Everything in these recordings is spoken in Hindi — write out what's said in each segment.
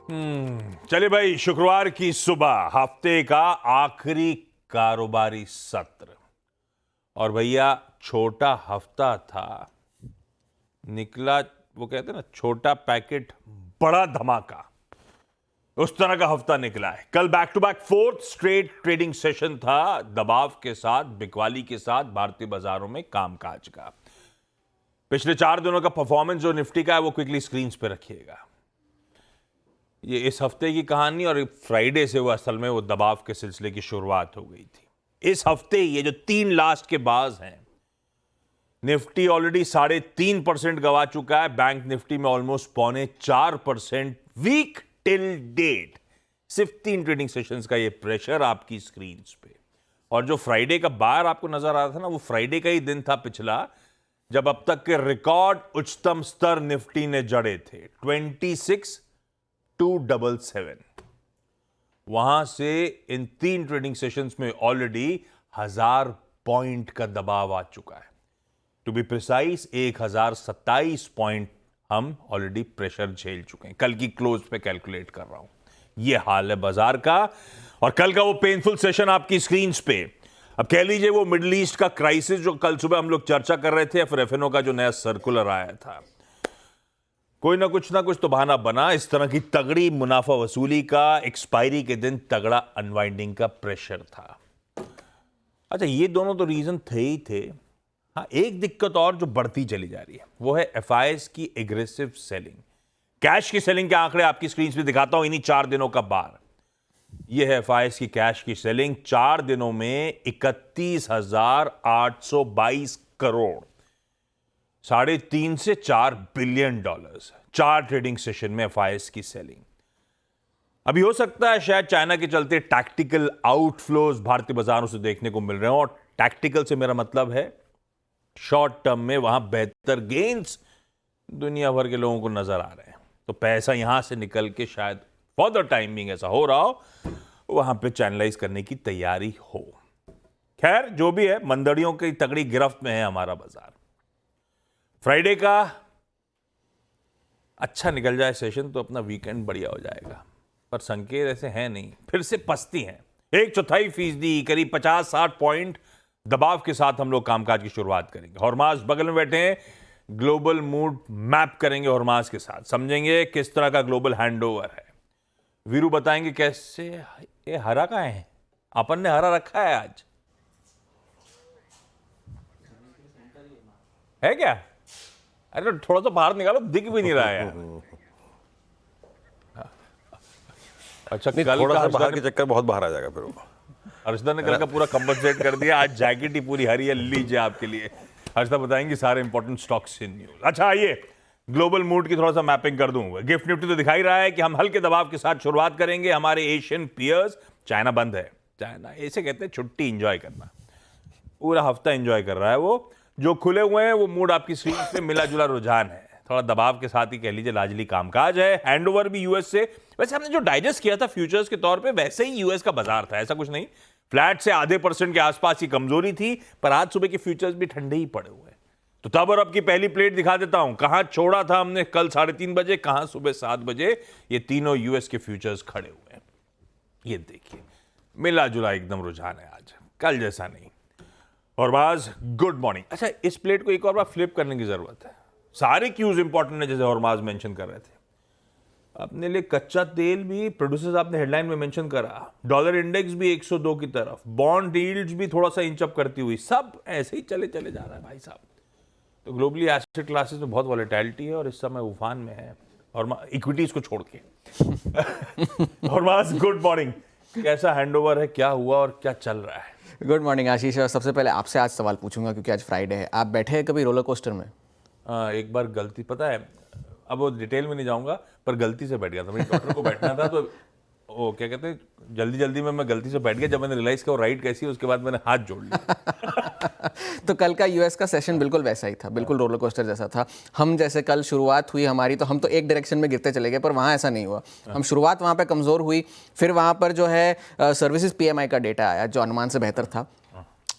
चलिए भाई, शुक्रवार की सुबह हफ्ते का आखिरी कारोबारी सत्र। और भैया छोटा हफ्ता था, निकला वो कहते हैं ना, छोटा पैकेट बड़ा धमाका। उस तरह का हफ्ता निकला है। कल back to back fourth straight trading session था, दबाव के साथ, बिकवाली के साथ भारतीय बाजारों में कामकाज का। पिछले 4 दिनों का परफॉर्मेंस जो निफ्टी का है वो क्विकली स्क्रीन पे रखिएगा। ये इस हफ्ते की कहानी, और फ्राइडे से वो असल में वो दबाव के सिलसिले की शुरुआत हो गई थी। इस हफ्ते ये जो 3 लास्ट के बाज हैं, निफ्टी ऑलरेडी 3.5% गवा चुका है, बैंक निफ्टी में ऑलमोस्ट 4.25%। वीक टिल डेट सिर्फ 3 ट्रेडिंग सेशंस का ये प्रेशर आपकी स्क्रीन पे। और जो फ्राइडे का बार आपको नजर आ रहा था ना, वो फ्राइडे का ही दिन था पिछला, जब अब तक के रिकॉर्ड उच्चतम स्तर निफ्टी ने जड़े थे 26,277। वहां से इन 3 ट्रेडिंग सेशंस में ऑलरेडी 1000 पॉइंट का दबाव आ चुका है। टू बी प्रिसाइज 1027 पॉइंट हम ऑलरेडी प्रेशर झेल चुके हैं। कल की क्लोज पे कैलकुलेट कर रहा हूं, यह हाल है बाजार का। और कल का वो पेनफुल सेशन आपकी स्क्रीन पे, अब कह लीजिए वो मिडिल ईस्ट का क्राइसिस जो कल सुबह हम लोग चर्चा कर रहे थे, फिर एफएनओ का जो नया सर्कुलर आया था, कोई ना कुछ तो बहाना बना। इस तरह की तगड़ी मुनाफा वसूली का, एक्सपायरी के दिन तगड़ा अनवाइंडिंग का प्रेशर था। अच्छा, ये दोनों तो रीजन थे ही थे। हाँ, एक दिक्कत और जो बढ़ती चली जा रही है वो है एफआईएस की एग्रेसिव सेलिंग। कैश की सेलिंग के आंकड़े आपकी स्क्रीन पे दिखाता हूं, इन्हीं 4 दिनों का बार। यह है एफआईएस की कैश की सेलिंग 4 दिनों में 31,822 करोड़, 3.5 से 4 बिलियन डॉलर्स। 4 ट्रेडिंग सेशन में एफआईएस की सेलिंग। अभी हो सकता है शायद चाइना के चलते टैक्टिकल आउटफ्लोज भारतीय बाजारों से देखने को मिल रहे हैं, और टैक्टिकल से मेरा मतलब है शॉर्ट टर्म में वहां बेहतर गेन्स दुनिया भर के लोगों को नजर आ रहे हैं, तो पैसा यहां से निकल के शायद फॉर द टाइम बिंग ऐसा हो रहा हो, वहां पे चैनलाइज करने की तैयारी हो। खैर, जो भी है, मंदड़ियों की तगड़ी गिरफ्त में है हमारा बाजार। फ्राइडे का अच्छा निकल जाए सेशन तो अपना वीकेंड बढ़िया हो जाएगा, पर संकेत ऐसे हैं नहीं, फिर से पस्ती हैं। 1/4%, करीब 50-60 पॉइंट दबाव के साथ हम लोग कामकाज की शुरुआत करेंगे। हॉर्मास बगल में बैठे हैं, ग्लोबल मूड मैप करेंगे हॉर्मास के साथ, समझेंगे किस तरह का ग्लोबल हैंडओवर है। वीरू बताएंगे कैसे। ये हरा कहाँ है? अपन ने हरा रखा है आज, है क्या? अरे थोड़ा सा बाहर निकालो, दिख भी नहीं रहा है यार। अच्छा, कल थोड़ा सा बाहर के चक्कर बहुत बाहर आ जाएगा फिर वो। हर्षदा ने कल का पूरा कंपनसेट कर दिया, आज जैकेट ही पूरी हरी है, लीजिए आपके लिए। हर्षदा बताएंगे सारे इंपॉर्टेंट स्टॉक्स इन न्यूज। अच्छा, आइए ग्लोबल मूड की थोड़ा सा मैपिंग कर दूं। गिफ्ट निफ्टी तो दिखाई रहा है कि हम हल्के दबाव के साथ शुरुआत करेंगे। हमारे एशियन पियर्स, चाइना बंद है, चाइना ऐसे कहते हैं छुट्टी एंजॉय करना, पूरा हफ्ता एंजॉय कर रहा है वो। जो खुले हुए हैं वो मूड आपकी स्क्रीन पे मिला जुला रुझान है, थोड़ा दबाव के साथ ही कह लीजिए लाजली कामकाज है। हैंडओवर भी यूएस से, वैसे हमने जो डाइजेस्ट किया था फ्यूचर्स के तौर पे, वैसे ही यूएस का बाजार था, ऐसा कुछ नहीं। फ्लैट से आधे % के आसपास की कमजोरी थी, पर आज सुबह के फ्यूचर्स भी ठंडे ही पड़े हुए हैं। तो तब और अब की पहली प्लेट दिखा देता हूं, कहां छोड़ा था हमने कल 3:30 बजे, कहां सुबह 7 बजे। ये तीनों यूएस के फ्यूचर्स खड़े हुए हैं, ये देखिए, मिला जुला एकदम रुझान है आज, कल जैसा नहीं। और बाज गुड मॉर्निंग। अच्छा, इस प्लेट को एक और बार फ्लिप करने की जरूरत है। सारे क्यूज इंपॉर्टेंट है, जैसे हॉर्माज मेंशन कर रहे थे। अपने लिए कच्चा तेल भी प्रोड्यूसर्स आपने हेडलाइन में मेंशन करा, डॉलर इंडेक्स भी 102 की तरफ, बॉन्ड यील्ड्स भी थोड़ा सा इंच अप करती हुई, सब ऐसे ही चले जा रहा है भाई साहब। तो ग्लोबली एसेट क्लासेस में बहुत वॉलेटिलिटी है और इस समय उफान में है, और इक्विटीज को छोड़ के। हॉर्माज गुड मॉर्निंग, कैसा हैंडओवर है, क्या हुआ और क्या चल रहा है? गुड मॉर्निंग आशीष। और सबसे पहले आपसे आज सवाल पूछूंगा क्योंकि आज फ्राइडे है। आप बैठे हैं कभी रोलर कोस्टर में? एक बार गलती, पता है, अब वो डिटेल में नहीं जाऊंगा, पर गलती से बैठ गया था। मेरे डॉक्टर को बैठना था, तो वो क्या कहते हैं, जल्दी में मैं गलती से बैठ गया। जब मैंने रियलाइज किया वो राइट कैसी है, उसके बाद मैंने हाथ जोड़ लिया। तो कल का यूएस का सेशन बिल्कुल वैसा ही था, बिल्कुल रोलर कोस्टर जैसा था। हम जैसे कल शुरुआत हुई हमारी, तो हम तो एक डायरेक्शन में गिरते चले गए, पर वहाँ ऐसा नहीं हुआ। हम शुरुआत वहाँ पे कमज़ोर हुई, फिर वहाँ पर जो है सर्विसेज पीएमआई का डेटा आया जो अनुमान से बेहतर था,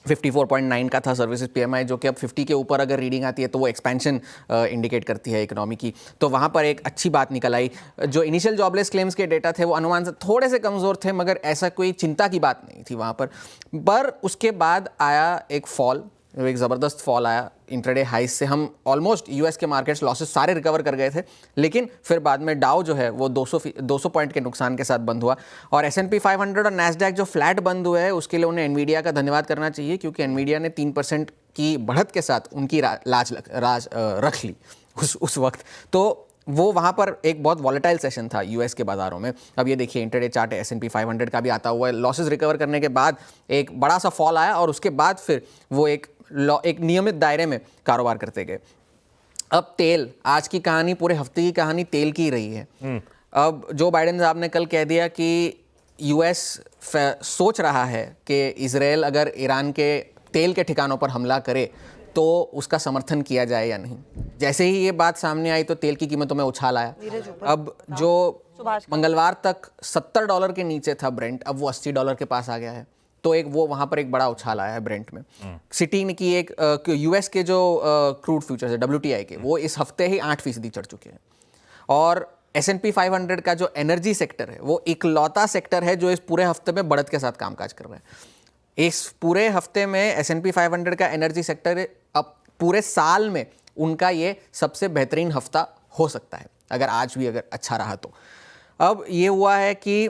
54.9 का था सर्विसेज पीएमआई, जो कि अब 50 के ऊपर अगर रीडिंग आती है तो वो एक्सपेंशन इंडिकेट करती है इकोनॉमी की। तो वहाँ पर एक अच्छी बात निकल आई। जो इनिशियल जॉबलेस क्लेम्स के डेटा थे वो अनुमान से थोड़े से कमज़ोर थे, मगर ऐसा कोई चिंता की बात नहीं थी वहाँ पर उसके बाद आया एक फॉल, एक ज़बरदस्त फॉल आया इंट्राडे हाइस से। हम ऑलमोस्ट यूएस के मार्केट्स लॉसेस सारे रिकवर कर गए थे, लेकिन फिर बाद में डाउ जो है वो 200 पॉइंट के नुकसान के साथ बंद हुआ। और S&P 500 और नैस्डैक जो फ्लैट बंद हुए हैं उसके लिए उन्हें एनवीडिया का धन्यवाद करना चाहिए, क्योंकि एनवीडिया ने 3% की बढ़त के साथ उनकी राज रख ली उस वक्त। तो वो वहाँ पर एक बहुत वॉलेटाइल सेशन था यूएस के बाज़ारों में। अब ये देखिए इंट्राडे चार्ट S&P 500 का भी आता हुआ है, लॉसेस रिकवर करने के बाद एक बड़ा सा फॉल आया और उसके बाद फिर वो एक नियमित दायरे में कारोबार करते गए। अब तेल, आज की कहानी, पूरे हफ्ते की कहानी तेल की रही है। अब जो बाइडेन साहब ने कल कह दिया कि यूएस सोच रहा है कि इजराइल अगर ईरान के तेल के ठिकानों पर हमला करे तो उसका समर्थन किया जाए या नहीं। जैसे ही ये बात सामने आई तो तेल की कीमतों में उछाल आया। अब जो मंगलवार तक $70 के नीचे था ब्रेंट, अब वो $80 के पास आ गया है। तो एक वो वहाँ पर एक बड़ा उछाल आया है ब्रेंट में। सिटी की एक यूएस के जो क्रूड फ्यूचर्स है WTI के, वो इस हफ्ते ही 8% चढ़ चुके हैं। और S&P 500 का जो एनर्जी सेक्टर है वो इकलौता सेक्टर है जो इस पूरे हफ्ते में बढ़त के साथ कामकाज कर रहा है। इस पूरे हफ्ते में S&P 500 का एनर्जी सेक्टर अब पूरे साल में उनका ये सबसे बेहतरीन हफ्ता हो सकता है, अगर आज भी अगर अच्छा रहा तो। अब ये हुआ है कि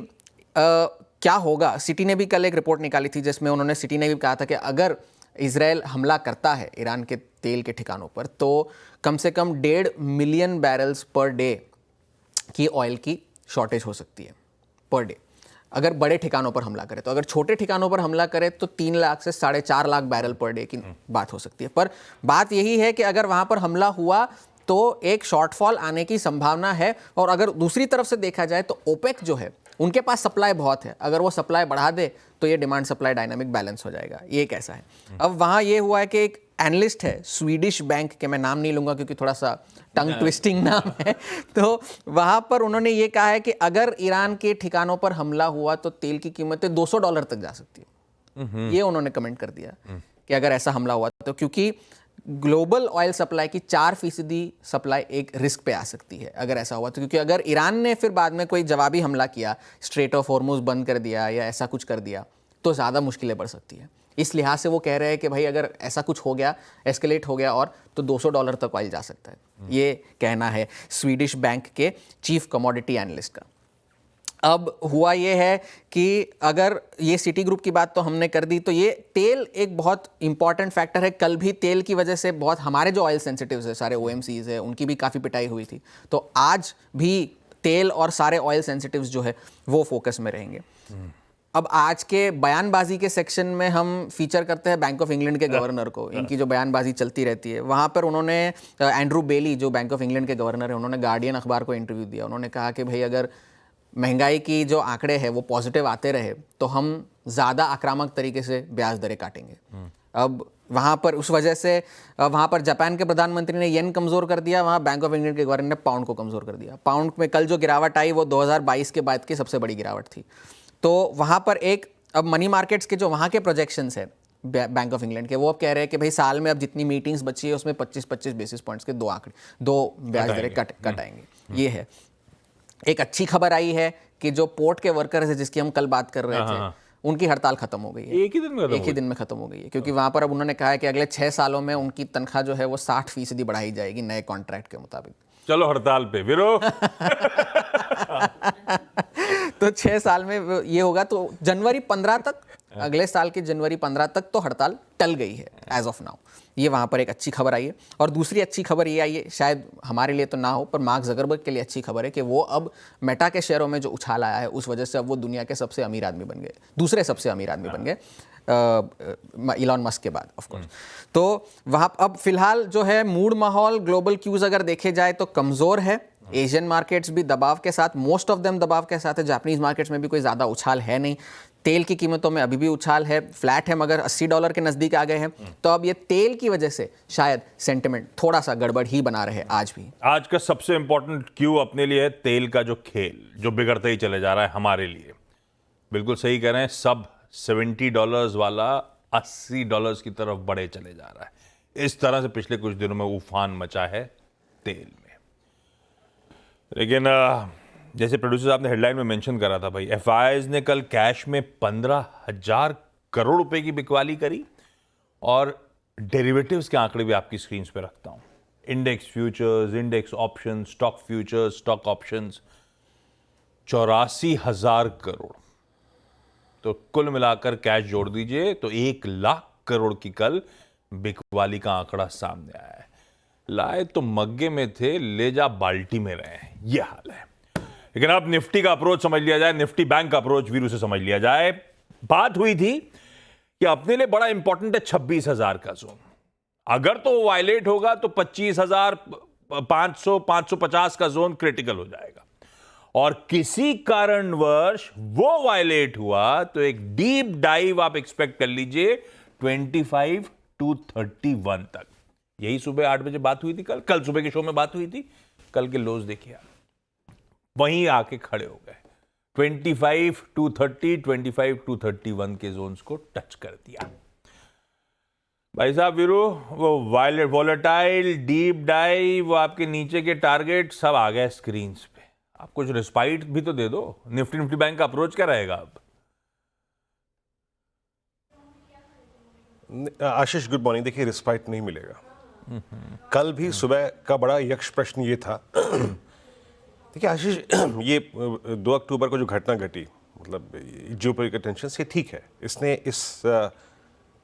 क्या होगा। सिटी ने भी कल एक रिपोर्ट निकाली थी जिसमें उन्होंने, सिटी ने भी कहा था कि अगर इजराइल हमला करता है ईरान के तेल के ठिकानों पर तो कम से कम 1.5 मिलियन बैरल्स पर डे की ऑयल की शॉर्टेज हो सकती है पर डे, अगर बड़े ठिकानों पर हमला करे। तो अगर छोटे ठिकानों पर हमला करे तो 3 लाख से 4.5 लाख बैरल पर डे की बात हो सकती है। पर बात यही है कि अगर वहाँ पर हमला हुआ तो एक शॉर्टफॉल आने की संभावना है। और अगर दूसरी तरफ से देखा जाए तो ओपेक जो है उनके पास सप्लाई बहुत है, अगर वो सप्लाई बढ़ा दे तो ये डिमांड सप्लाई डायनामिक बैलेंस हो जाएगा। ये कैसा है। अब वहाँ ये हुआ है कि एक एनालिस्ट है स्वीडिश बैंक के, मैं नाम नहीं लूँगा क्योंकि थोड़ा सा टंग ट्विस्टिंग नाम है, तो वहाँ पर उन्होंने ये कहा है कि अगर ईरान के ठिकानों पर हमला हुआ तो तेल की कीमतें $200 तक जा सकती है। ये उन्होंने कमेंट कर दिया कि अगर ऐसा हमला हुआ तो, क्योंकि ग्लोबल ऑयल सप्लाई की 4% सप्लाई एक रिस्क पे आ सकती है अगर ऐसा हुआ तो। क्योंकि अगर ईरान ने फिर बाद में कोई जवाबी हमला किया, स्ट्रेट ऑफ हॉर्मुज बंद कर दिया या ऐसा कुछ कर दिया, तो ज़्यादा मुश्किलें बढ़ सकती है। इस लिहाज से वो कह रहे हैं कि भाई अगर ऐसा कुछ हो गया, एस्केलेट हो गया और तो $200 तक ऑयल जा सकता है। ये कहना है स्वीडिश बैंक के चीफ कमोडिटी एनालिस्ट का। अब हुआ ये है कि अगर ये सिटी ग्रुप की बात तो हमने कर दी, तो ये तेल एक बहुत इंपॉर्टेंट फैक्टर है। कल भी तेल की वजह से बहुत हमारे जो ऑयल सेंसिटिव्स है, सारे OMCs है, उनकी भी काफ़ी पिटाई हुई थी। तो आज भी तेल और सारे ऑयल सेंसिटिव्स जो है वो फोकस में रहेंगे। अब आज के बयानबाजी के सेक्शन में हम फीचर करते हैं बैंक ऑफ इंग्लैंड के गवर्नर को। इनकी जो बयानबाजी चलती रहती है, वहाँ पर उन्होंने एंड्रू बेली जो बैंक ऑफ इंग्लैंड के गवर्नर है, उन्होंने गार्डियन अखबार को इंटरव्यू दिया। उन्होंने कहा कि भाई अगर महंगाई की जो आंकड़े हैं वो पॉजिटिव आते रहे तो हम ज़्यादा आक्रामक तरीके से ब्याज दरें काटेंगे। अब वहाँ पर उस वजह से वहाँ पर जापान के प्रधानमंत्री ने येन कमज़ोर कर दिया, वहाँ बैंक ऑफ इंग्लैंड के गवर्नर ने पाउंड को कमज़ोर कर दिया। पाउंड में कल जो गिरावट आई वो 2022 के बाद की सबसे बड़ी गिरावट थी। तो वहाँ पर एक अब मनी मार्केट्स के जो वहाँ के प्रोजेक्शंस है बैंक ऑफ इंग्लैंड के, वो अब कह रहे हैं कि भाई साल में अब जितनी मीटिंग्स बची है उसमें 25-25 बेसिस पॉइंट्स के दो ब्याज दरें कट आएंगे। ये है। एक अच्छी खबर आई है कि जो पोर्ट के वर्कर्स है जिसकी हम कल बात कर रहे थे, उनकी हड़ताल खत्म हो गई है। एक ही दिन में खत्म हो गई है, क्योंकि वहां पर अब उन्होंने कहा है कि अगले 6 सालों में उनकी तनख्वाह जो है वो 60% बढ़ाई जाएगी नए कॉन्ट्रैक्ट के मुताबिक। चलो हड़ताल पे विरो। तो 6 साल में ये होगा तो जनवरी 15 तक, अगले साल के जनवरी 15 तक तो हड़ताल टल गई है एज ऑफ नाउ। ये वहाँ पर एक अच्छी खबर आई है। और दूसरी अच्छी खबर ये आई है, शायद हमारे लिए तो ना हो पर मार्क ज़करबर्ग के लिए अच्छी खबर है कि वो अब मेटा के शेयरों में जो उछाल आया है उस वजह से अब वो दुनिया के सबसे अमीर आदमी बन गए, दूसरे सबसे अमीर आदमी बन गए इलॉन मस्क के बाद ऑफ कोर्स। तो वहाँ अब फिलहाल जो है मूड माहौल ग्लोबल क्यूज अगर देखे जाए तो कमज़ोर है। एशियन मार्केट्स भी दबाव के साथ, मोस्ट ऑफ देम दबाव के साथ है। जापानीज मार्केट्स में भी कोई ज़्यादा उछाल है नहीं। तेल की कीमतों में अभी भी उछाल है, फ्लैट है मगर $80 के नज़दीक आ गए हैं। तो अब ये तेल की वजह से शायद सेंटिमेंट थोड़ा सा गड़बड़ ही बना रहे आज भी। आज का सबसे इंपॉर्टेंट क्यू अपने लिए है तेल का जो खेल, जो बिगड़ते ही चले जा रहा है हमारे लिए। बिल्कुल सही कह रहे हैं, सब $70 वाला $80 की तरफ बढ़े चले जा रहा है। इस तरह से पिछले कुछ दिनों में उफान मचा है तेल में। लेकिन जैसे प्रोड्यूसर आपने हेडलाइन में मेंशन करा था भाई, एफआईआईज ने कल कैश में 15,000 करोड़ रुपए की बिकवाली करी। और डेरिवेटिव्स के आंकड़े भी आपकी स्क्रीन पे रखता हूं। Index futures, index option, stock futures, stock options, 84,000 crore. तो कुल मिलाकर कैश जोड़ दीजिए तो 1 लाख करोड़ की कल बिकवाली का आंकड़ा सामने आया है। लाए तो मग्गे में थे, ले जा बाल्टी में रहे हैं, यह हाल है। लेकिन अब निफ्टी का अप्रोच समझ लिया जाए, निफ्टी बैंक का अप्रोच वीरू से समझ लिया जाए। बात हुई थी कि अपने लिए बड़ा इंपॉर्टेंट है 26,000 का जोन। अगर तो वो वायलेट होगा तो 25,500 550 का जोन क्रिटिकल हो जाएगा। और किसी कारणवश वो वायलेट हुआ तो एक डीप डाइव आप एक्सपेक्ट कर लीजिए 25 to 31 तक। यही सुबह 8 बजे बात हुई थी, कल सुबह के शो में बात हुई थी। कल के लोज देखिए आप, वहीं आके खड़े हो गए। 25 to 30, 25 to 31 के जोन्स को टच कर दिया। भाई साहब वीरू, वो वायलेट, वॉलेटाइल, डीप डाइव, वो आपके नीचे के टारगेट सब आ गए स्क्रीन पे। आप कुछ रिस्पाइट भी तो दे दो। निफ्टी बैंक का अप्रोच क्या रहेगा अब? आशीष गुड मॉर्निंग। देखिए, रिस्पाइट नहीं मिलेगा। कल भी सुबह का बड़ा यक्ष प्रश्न ये था। देखिए आशीष, ये 2 अक्टूबर को जो घटना घटी, मतलब जियोपॉलिटिकल टेंशन से, ठीक है, इसने इस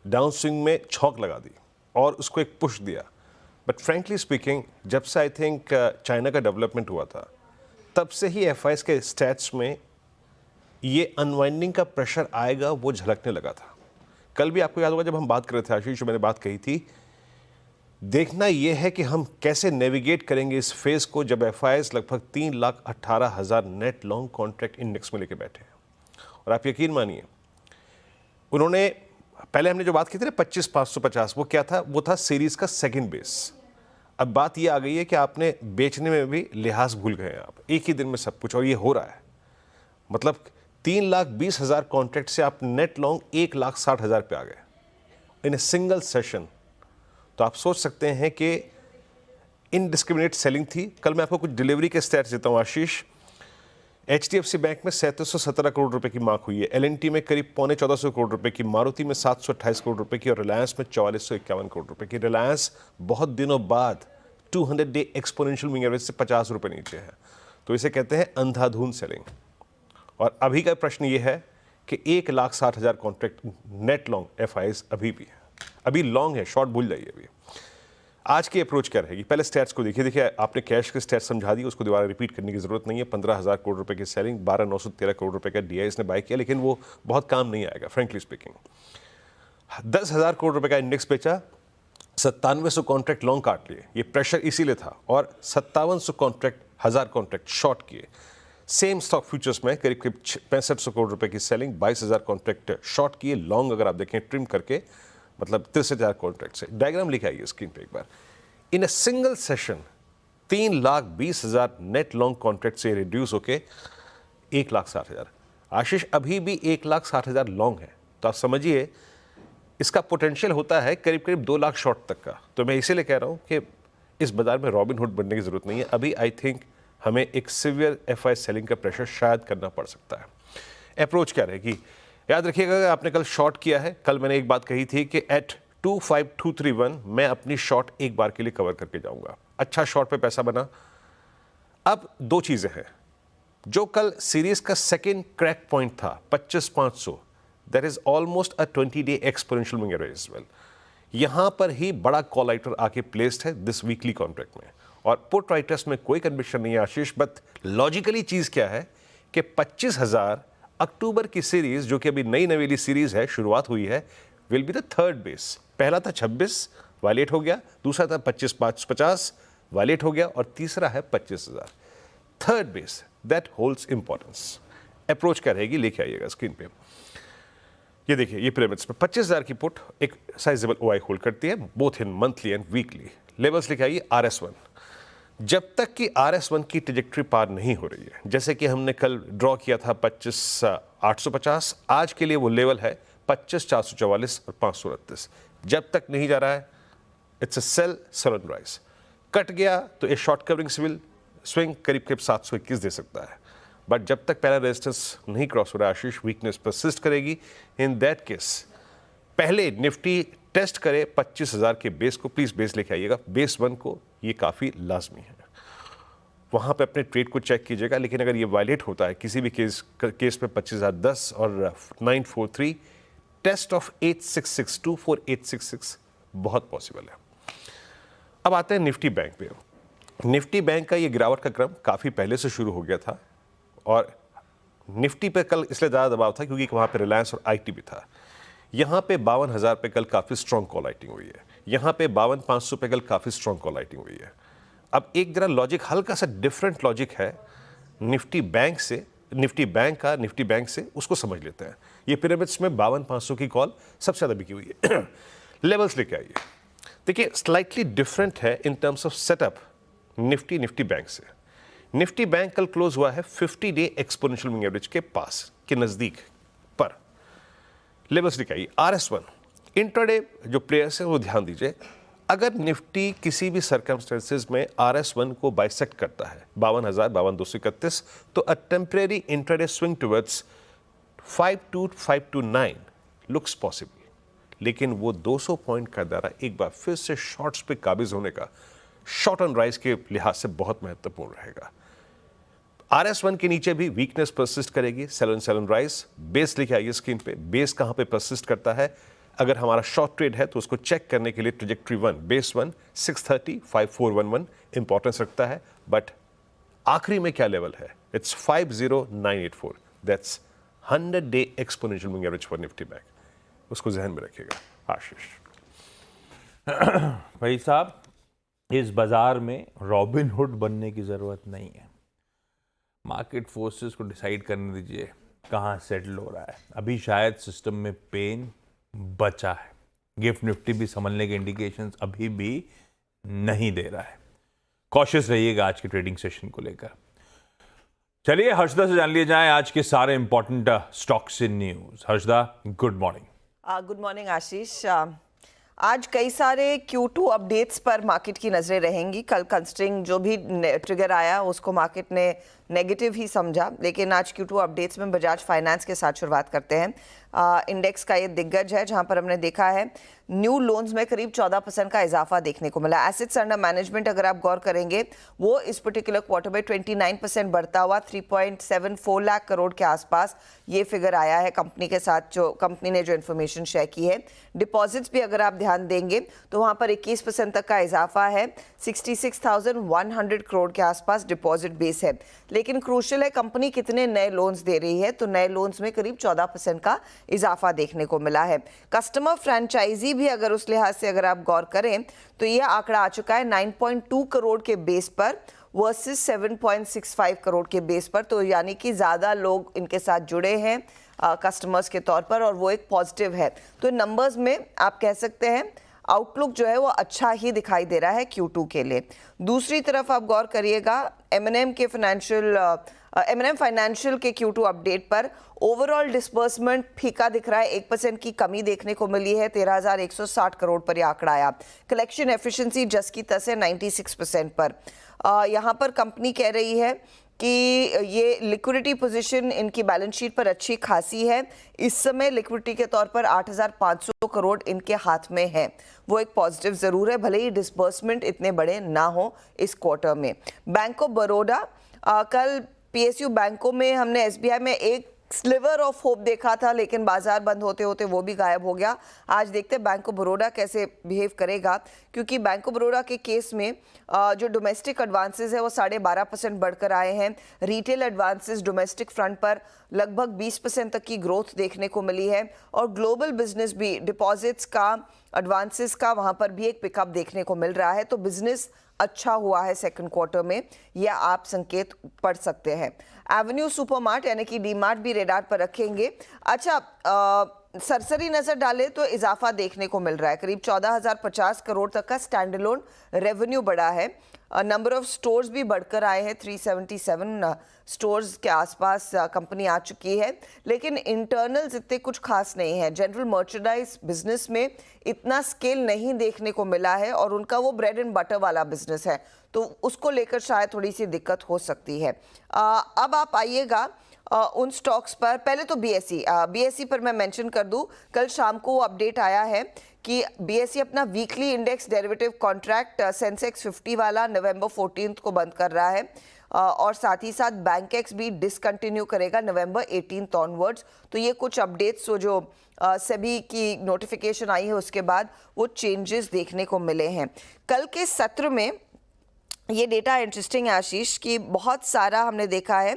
डाउन स्विंग में छौंक लगा दी और उसको एक पुश दिया। बट फ्रेंकली स्पीकिंग, जब से आई थिंक चाइना का डेवलपमेंट हुआ था, तब से ही एफआईआईज के स्टैट्स में ये अनवाइंडिंग का प्रेशर आएगा वो झलकने लगा था। कल भी आपको याद होगा जब हम बात कर रहे थे आशीष, मैंने बात कही थी, देखना यह है कि हम कैसे नेविगेट करेंगे इस फेज को जब एफआईआईज लगभग 3,18,000 नेट लॉन्ग कॉन्ट्रैक्ट इंडेक्स में लेके बैठे हैं। और आप यकीन मानिए, उन्होंने पहले हमने जो बात की थी ना 25,550, वो क्या था? वो था सीरीज का सेकंड बेस। अब बात ये आ गई है कि आपने बेचने में भी लिहाज भूल गए हैं आप, एक ही दिन में सब कुछ, और ये हो रहा है। मतलब 3,20,000 कॉन्ट्रैक्ट से आप नेट लॉन्ग 1,60,000 पे आ गए इन ए सिंगल सेशन। तो आप सोच सकते हैं कि इनडिस्क्रिमिनेट सेलिंग थी। कल मैं आपको कुछ डिलीवरी के स्टैट्स देता हूँ आशीष। HDFC बैंक में 3717 करोड़ रुपए की मार्क हुई है, LNT में करीब 14,400 करोड़ रुपए की, मारुति में 728 करोड़ रुपए की और रिलायंस में 4451 करोड़ रुपए की। रिलायंस बहुत दिनों बाद 200 डे एक्सपोनेंशियल मूविंग एवरेज से 50 रुपए नीचे है, तो इसे कहते हैं अंधाधुंध सेलिंग। और अभी का प्रश्न ये है कि 1,60,000 कॉन्ट्रैक्ट नेट लॉन्ग एफआईआईज अभी भी है, अभी लॉन्ग है, शॉर्ट भूल जाइए। अभी आज की अप्रोच क्या रहेगी? पहले स्टैट्स को देखिए। देखिए, आपने कैश के स्टैट्स समझा दी, उसको दोबारा रिपीट करने की जरूरत नहीं है। 15,000 करोड़ रुपए की सेलिंग, 12,913 करोड़ रुपए का DIs ने बाय किया, लेकिन वो बहुत काम नहीं आएगा फ्रेंकली स्पीकिंग। 10,000 करोड़ रुपए का इंडेक्स बेचा, 9700 कॉन्ट्रैक्ट लॉन्ग काट लिए, ये प्रेशर इसीलिए था, और 5700 कॉन्ट्रैक्ट 1000 कॉन्ट्रैक्ट शॉर्ट किए। सेम स्टॉक फ्यूचर्स में करीब करीब 6500 करोड़ रुपए की सेलिंग, 22,000 कॉन्ट्रैक्ट शॉर्ट किए। लॉन्ग अगर आप देखें ट्रिम करके, मतलब 63,000 कॉन्ट्रैक्ट से। डायग्राम लिखे आइए स्क्रीन पे एक बार। In a single session 3,20,000 net long contract से रिड्यूस होके 1,60,000। आशीष, अभी भी 1,60,000 लॉन्ग है, तो आप समझिए इसका पोटेंशियल होता है करीब करीब 2 लाख शॉर्ट तक का। तो मैं इसीलिए कह रहा हूं कि इस बाजार में रॉबिनहुड बनने की जरूरत नहीं है। अभी आई थिंक हमें एक सिवियर एफआई सेलिंग का प्रेशर शायद करना पड़ सकता है। अप्रोच क्या रहेगी? याद रखिएगा, आपने कल शॉर्ट किया है, कल मैंने एक बात कही थी कि एट 25231 मैं अपनी शॉर्ट एक बार के लिए कवर करके जाऊंगा। अच्छा शॉर्ट पे पैसा बना। अब 2 चीजें हैं। जो कल सीरीज का सेकेंड क्रैक पॉइंट था 25,500, that is almost a 20 day exponential moving average age well. यहां पर ही बड़ा कॉल राइटर आके प्लेस्ड है दिस वीकली कॉन्ट्रैक्ट में, और पुट राइटर्स में कोई कन्विक्शन नहीं है आशीष। बट लॉजिकली चीज क्या है कि 25,000 अक्टूबर की सीरीज, जो कि अभी नई नवेली सीरीज है, शुरुआत हुई है, will be the third base. पहला था 26, वायलेट हो गया, दूसरा था 25,550, वायलेट हो गया, और तीसरा है 25,000, third base that holds importance. Approach क्या रहेगी, लेके आइएगा स्क्रीन पे। ये देखिए, ये पिरामिड्स में 25,000 की पुट एक साइजेबल OI होल्ड करती है, both in monthly and weekly. Levels लिखे आइए RS1। जब तक कि RS1 की ट्रेजेक्टरी पार नहीं हो रही है, जैसे कि हमने कल ड्रॉ किया था 25,850, आज के लिए वो लेवल है 25,444 और 529। जब तक नहीं जा रहा है it's a sell and rise. Cut गया तो ये शॉर्ट कवरिंग स्विंग करीब 721 दे सकता है, बट जब तक पहला रेजिस्टेंस नहीं क्रॉस हो रहा आशीष, वीकनेस परसिस्ट करेगी। इन दैट केस पहले निफ्टी टेस्ट करे 25,000 के बेस को, प्लीज बेस लेके आइएगा, बेस 1 को, ये काफी लाजमी है। वहां पे अपने ट्रेड को चेक कीजिएगा, लेकिन अगर ये वायलेट होता है किसी भी केस में 25,010 और 943, टेस्ट ऑफ 866 24866 बहुत पॉसिबल है। अब आते हैं निफ्टी बैंक पे। निफ्टी बैंक का ये गिरावट का क्रम काफी पहले से शुरू हो गया था, और निफ्टी पे कल इसलिए ज़्यादा दबाव था क्योंकि वहाँ पे रिलायंस और आईटी भी था। यहाँ पे 52,000 पे कल काफ़ी स्ट्रॉन्ग कॉल राइटिंग हुई है, यहाँ पे 52,500 पे कल काफ़ी स्ट्रॉन्ग कॉल राइटिंग हुई है। अब एक जरा लॉजिक, हल्का सा डिफरेंट लॉजिक है निफ्टी बैंक से, उसको समझ लेते हैं। ये पिरामिड्स में 52,500 की कॉल सबसे ज़्यादा बिकी हुई है। लेवल्स लेके आइए, देखिए स्लाइटली डिफरेंट है in terms of setup Nifty bank से। निफ्टी बैंक कल क्लोज हुआ है 50 डे एक्सपोनेंशियल मूविंग एवरेज के पास, के नजदीक पर। लेवल्स दिखाइए। RS1 इंट्राडे जो प्लेयर्स हैं वो ध्यान दीजिए, अगर निफ्टी किसी भी सर्कमस्टेंसेस में RS1 को बाइसेक्ट करता है 52,231, तो a temporary intraday swing towards 52529 looks possible. लेकिन वो 200 पॉइंट का दायरा एक बार फिर से शॉर्ट्स पे काबिज होने का शॉर्ट ऑन राइज के लिहाज से बहुत महत्वपूर्ण रहेगा। RS1 के नीचे भी वीकनेस परसिस्ट करेगी, सेल एंड राइज। बेस लिखे आइए स्क्रीन पे, बेस कहां पे परसिस्ट करता है। अगर हमारा शॉर्ट ट्रेड है तो उसको चेक करने के लिए ट्रेजेक्ट्री 1, बेस 1 630 5411 इंपॉर्टेंस रखता है, बट आखिरी में क्या लेवल है, it's 50984, that's 100 day exponential moving average for Nifty bank, उसको ध्यान में रखिएगा। आशीष भाई साहब, इस बाजार में रॉबिन हुड बनने की जरूरत नहीं है। मार्केट फोर्सेस को डिसाइड करने दीजिए कहाँ सेटल हो रहा है। अभी शायद सिस्टम में पेन बचा है। गिफ्ट निफ्टी भी संभलने के इंडिकेशंस अभी भी नहीं दे रहा है। कॉशियस रहिएगा आज के ट्रेडिंग सेशन को लेकर। चलिए हर्षदा से जान लिए जाए आज के सारे important stocks in news. Harshada, good morning. Good morning Ashish. आज कई सारे Q2 अपडेट्स पर मार्केट की नज़रें रहेंगी। कल कंस्ट्रिंग जो भी ट्रिगर आया उसको मार्केट ने नेगेटिव ही समझा, लेकिन आज Q2 अपडेट्स में बजाज फाइनेंस के साथ शुरुआत करते हैं। इंडेक्स का ये दिग्गज है जहां पर हमने देखा है न्यू लोन्स में करीब 14% का इजाफा देखने को मिला। एसेट्स अंडर मैनेजमेंट अगर आप गौर करेंगे वो इस पर्टिकुलर क्वार्टर में 29% बढ़ता हुआ 3.74 लाख करोड़ के आसपास ये फिगर आया है कंपनी के साथ, जो कंपनी ने जो इन्फॉर्मेशन शेयर की है। डिपॉजिट्स भी अगर आप ध्यान देंगे तो वहां पर 21% तक का इजाफा है, 66,100 करोड़ के आसपास डिपॉजिट बेस है। लेकिन क्रूशियल है कंपनी कितने नए लोन्स दे रही है, तो नए लोन्स में करीब 14% का इजाफा देखने को मिला है। कस्टमर फ्रेंचाइजी भी अगर उस लिहाज से अगर आप गौर करें तो यह आंकड़ा आ चुका है 9.2 करोड़ के बेस पर वर्सेस 7.65 करोड़ के बेस पर, तो यानी कि ज्यादा लोग इनके साथ जुड़े हैं कस्टमर्स के तौर पर, और वो एक पॉजिटिव है। तो नंबर्स में आप कह सकते हैं आउटलुक जो है वो अच्छा ही दिखाई दे रहा है Q2 के लिए। दूसरी तरफ आप गौर करिएगा M&M फाइनेंशियल के Q2 अपडेट पर ओवरऑल डिस्बर्समेंट फीका दिख रहा है, 1% की कमी देखने को मिली है, 13,160 करोड़ पर यह आंकड़ा आया। कलेक्शन एफिशिएंसी जस की तस है 96% पर। यहाँ पर कंपनी कह रही है कि ये लिक्विडिटी पोजीशन इनकी बैलेंस शीट पर अच्छी खासी है। इस समय लिक्विडिटी के तौर पर 8,500 करोड़ इनके हाथ में है, वो एक पॉजिटिव जरूर है, भले ही डिस्बर्समेंट इतने बड़े ना हो इस क्वार्टर में। बैंक ऑफ बड़ौदा, कल PSU बैंकों में हमने SBI में एक स्लिवर ऑफ होप देखा था, लेकिन बाजार बंद होते होते वो भी गायब हो गया। आज देखते हैं बैंक ऑफ बड़ौदा कैसे बिहेव करेगा, क्योंकि बैंक ऑफ बड़ौदा के केस में जो डोमेस्टिक एडवांसेस है वो 12.5% बढ़कर आए हैं। रिटेल एडवांसेस डोमेस्टिक फ्रंट पर लगभग 20% तक की ग्रोथ देखने को मिली है, और ग्लोबल बिजनेस भी डिपॉजिट्स का, एडवांसेस का वहां पर भी एक पिकअप देखने को मिल रहा है। तो बिजनेस अच्छा हुआ है सेकंड क्वार्टर में, यह आप संकेत पढ़ सकते हैं। एवेन्यू सुपरमार्ट यानी कि डीमार्ट भी रेडार पर रखेंगे। अच्छा, सरसरी नजर डालें तो इजाफा देखने को मिल रहा है, करीब 14,050 करोड़ तक का स्टैंडअलोन रेवेन्यू बढ़ा है। नंबर ऑफ स्टोर्स भी बढ़कर आए हैं, 377 स्टोर्स के आसपास कंपनी आ चुकी है, लेकिन इंटरनल्स इतने कुछ खास नहीं है। जनरल मर्चेंडाइज बिजनेस में इतना स्केल नहीं देखने को मिला है और उनका वो ब्रेड एंड बटर वाला बिजनेस है, तो उसको लेकर शायद थोड़ी सी दिक्कत हो सकती है। अब आप आइएगा उन स्टॉक्स पर। पहले तो बीएसई पर मैं मेंशन कर दूं, कल शाम को अपडेट आया है कि बीएसई अपना weekly index derivative contract Sensex 50 वाला नवंबर 14 को बंद कर रहा है और साथ ही साथ बैंकेक्स भी डिसकंटिन्यू करेगा नवंबर 18 ऑनवर्ड्स। तो ये कुछ अपडेट्स जो सेबी की नोटिफिकेशन आई है उसके बाद वो चेंजेस देखने को मिले हैं। कल के सत्र में ये डेटा इंटरेस्टिंग है आशीष, कि बहुत सारा हमने देखा है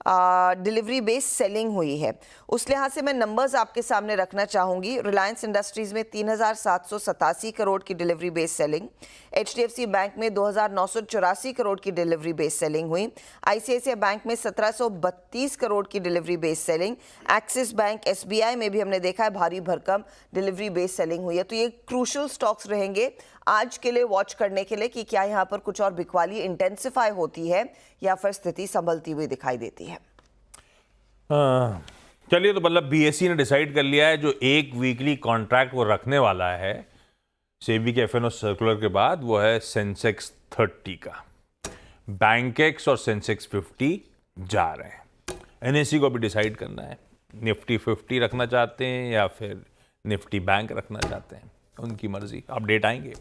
डिलीवरी बेस्ड सेलिंग हुई है। उस लिहाज से मैं नंबर्स आपके सामने रखना चाहूँगी। रिलायंस इंडस्ट्रीज़ में 3,787 करोड़ की delivery based selling, HDFC bank में 2,984 करोड़ की डिलीवरी बेस्ड सेलिंग हुई, ICICI बैंक में 1,732 करोड़ की delivery based selling, axis bank SBI में भी हमने देखा है भारी भरकम डिलीवरी बेस्ड सेलिंग हुई है। तो ये क्रूशल स्टॉक्स रहेंगे आज के लिए वॉच करने के लिए कि क्या यहाँ पर कुछ और बिकवाली इंटेंसिफाई होती है या फिर स्थिति संभलती हुई दिखाई देती है। चलिए, तो मतलब बीएसई ने डिसाइड कर लिया है जो एक वीकली कॉन्ट्रैक्ट वो रखने वाला है सेबी के FNO सर्कुलर के बाद, वो है सेंसेक्स 30 का। बैंकेक्स और सेंसेक्स 50 जा रहे हैं। NSE को भी डिसाइड करना है, निफ्टी 50 रखना चाहते हैं या फिर निफ्टी बैंक रखना चाहते हैं, उनकी मर्जी। अपडेट आएंगे।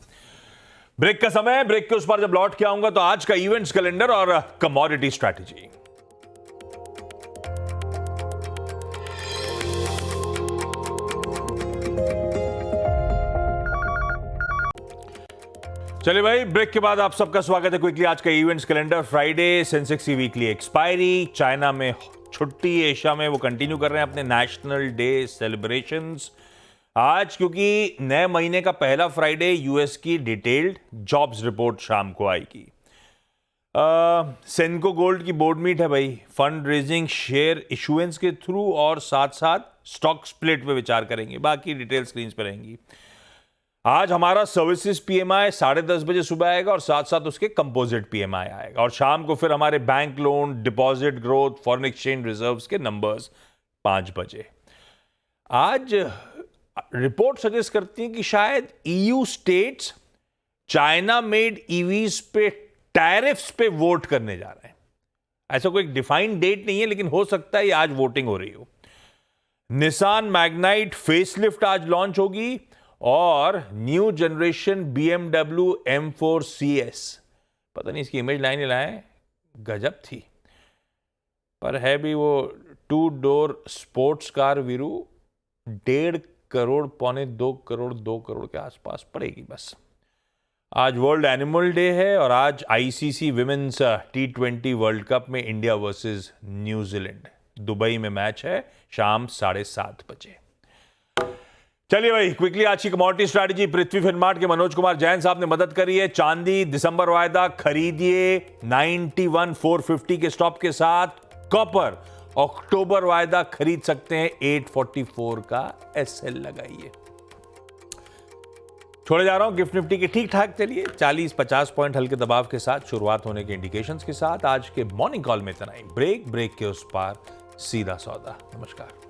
ब्रेक का समय है, ब्रेक के उस पर जब लौट के आऊंगा तो आज का इवेंट्स कैलेंडर और कमोडिटी स्ट्रैटेजी। चलिए भाई, ब्रेक के बाद आप सबका स्वागत है क्विकली आज का इवेंट्स कैलेंडर। फ्राइडे सेंसेक्स की वीकली एक्सपायरी, चाइना में छुट्टी, एशिया में वो कंटिन्यू कर रहे हैं अपने नेशनल डे सेलिब्रेशंस। आज क्योंकि नए महीने का पहला फ्राइडे यूएस की डिटेल्ड जॉब्स रिपोर्ट शाम को आएगी। सेनको गोल्ड की बोर्ड मीट है भाई, फंड रेजिंग, शेयर इशुएंस के थ्रू और साथ साथ स्टॉक स्प्लिट पे विचार करेंगे। बाकी डिटेल स्क्रीन पे रहेंगी। आज हमारा सर्विसेज PMI 10:30 बजे सुबह आएगा और साथ साथ उसके कंपोजिट PMI आएगा, और शाम को फिर हमारे bank loan, deposit growth, foreign exchange reserves के नंबर्स 5 बजे। आज रिपोर्ट सजेस्ट करती है कि शायद EU states China made EVs पे टैरिफ्स पे वोट करने जा रहे हैं। ऐसा कोई डिफाइंड डेट नहीं है, लेकिन हो सकता है ये आज वोटिंग हो रही हो। निसान मैग्नाइट फेसलिफ्ट आज लॉन्च होगी और new generation BMW M4 CS, पता नहीं इसकी इमेज लाइन लाए, गजब थी, पर है भी वो 2 door sports car Veeru. 1.5 crore, 2.25 crore, 2 crore के आसपास पड़ेगी बस। आज वर्ल्ड एनिमल डे है और आज ICC women's T20 world cup में इंडिया वर्सेस न्यूजीलैंड, दुबई में मैच है शाम 7:30 बजे। चलिए भाई, क्विकली आज की कमोडिटी स्ट्रैटेजी। पृथ्वी फिनमार्ट के मनोज कुमार जैन साहब ने मदद करी है। चांदी दिसंबर वायदा खरीदिए 91,450 के स्टॉप के साथ। कॉपर अक्टूबर वायदा खरीद सकते हैं 844 का SL लगाइए। छोड़े जा रहा हूं गिफ्ट निफ्टी के ठीक ठाक चलिए 40-50 पॉइंट हल्के दबाव के साथ शुरुआत होने के इंडिकेशंस के साथ आज के मॉर्निंग कॉल में इतना ही। ब्रेक के उस पार सीधा सौदा। नमस्कार।